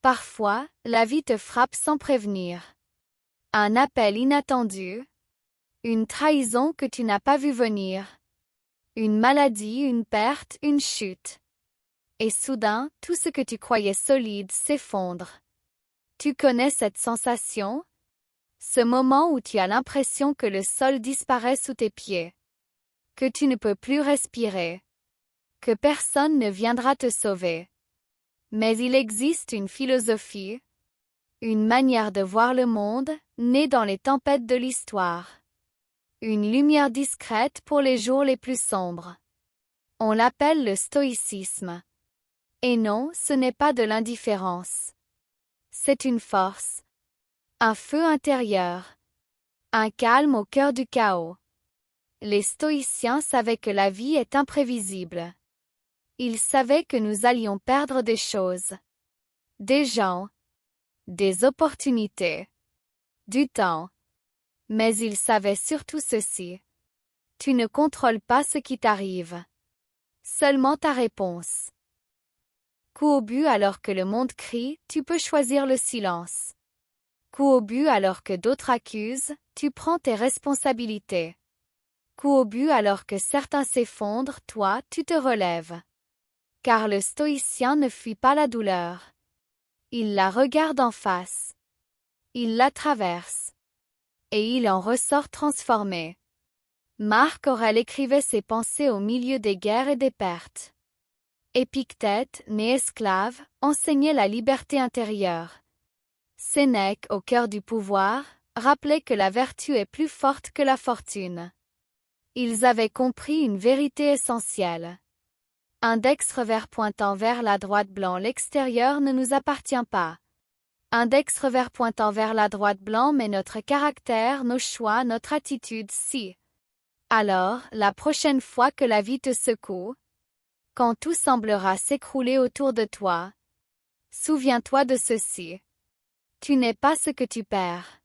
Parfois, la vie te frappe sans prévenir. Un appel inattendu, une trahison que tu n'as pas vue venir, une maladie, une perte, une chute. Et soudain, tout ce que tu croyais solide s'effondre. Tu connais cette sensation? Ce moment où tu as l'impression que le sol disparaît sous tes pieds, que tu ne peux plus respirer, que personne ne viendra te sauver. Mais il existe une philosophie, une manière de voir le monde, née dans les tempêtes de l'histoire. Une lumière discrète pour les jours les plus sombres. On l'appelle le stoïcisme. Et non, ce n'est pas de l'indifférence. C'est une force. Un feu intérieur. Un calme au cœur du chaos. Les stoïciens savaient que la vie est imprévisible. Ils savaient que nous allions perdre des choses. Des gens. Des opportunités. Du temps. Mais ils savaient surtout ceci. Tu ne contrôles pas ce qui t'arrive. Seulement ta réponse. Coup au but alors que le monde crie, tu peux choisir le silence. Coup au but alors que d'autres accusent, tu prends tes responsabilités. Coup au but alors que certains s'effondrent, toi, tu te relèves. Car le stoïcien ne fuit pas la douleur. Il la regarde en face. Il la traverse. Et il en ressort transformé. Marc Aurèle écrivait ses pensées au milieu des guerres et des pertes. Épictète, né esclave, enseignait la liberté intérieure. Sénèque, au cœur du pouvoir, rappelait que la vertu est plus forte que la fortune. Ils avaient compris une vérité essentielle. Index revers pointant vers la droite blanc. L'extérieur ne nous appartient pas. Index revers pointant vers la droite blanc, mais notre caractère, nos choix, notre attitude, si. Alors, la prochaine fois que la vie te secoue, quand tout semblera s'écrouler autour de toi, souviens-toi de ceci. Tu n'es pas ce que tu perds.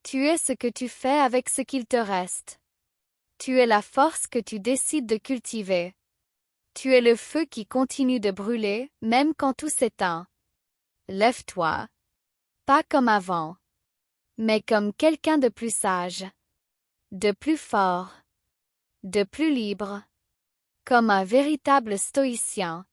Tu es ce que tu fais avec ce qu'il te reste. Tu es la force que tu décides de cultiver. Tu es le feu qui continue de brûler, même quand tout s'éteint. Lève-toi. Pas comme avant, mais comme quelqu'un de plus sage, de plus fort, de plus libre, comme un véritable stoïcien.